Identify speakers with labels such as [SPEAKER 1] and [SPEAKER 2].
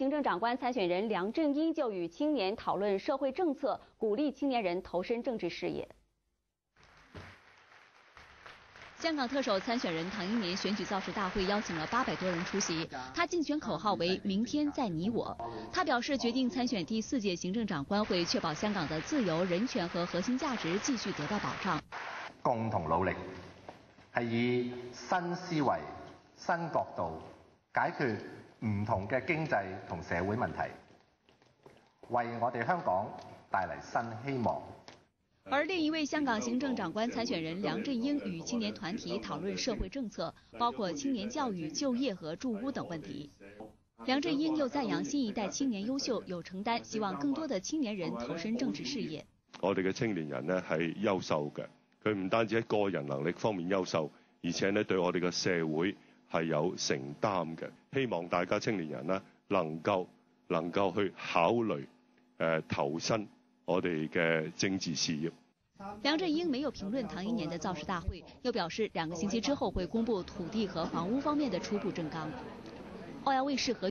[SPEAKER 1] 行政长官参选人梁振英就与青年讨论社会政策，鼓励青年人投身政治事业。香港特首参选人唐英年选举造势大会邀请了800多人出席，他竞选口号为"明天在你我"。他表示，决定参選第4屆行政長官會確保香港的自由、人權和核心價值繼續得到保障。
[SPEAKER 2] 共同努力，係以新思維、新角度解決唔同嘅經濟同社會問題，為我哋香港帶嚟新希望。
[SPEAKER 1] 而另一位香港行政長官參選人梁振英與青年團體討論社會政策，包括青年教育、就業和住屋等問題。梁振英又讚揚新一代青年優秀、有承擔，希望更多的青年人投身政治事業。
[SPEAKER 3] 我哋嘅青年人呢係優秀嘅，佢唔單止喺個人能力方面優秀，而且呢對我哋嘅社會係有承擔嘅。希望大家青年人呢能夠去考慮投身我哋嘅政治事業。
[SPEAKER 1] 梁振英沒有評論唐英年的造勢大會，又表示2個星期之後會公布土地和房屋方面的初步政綱。澳亞衛視和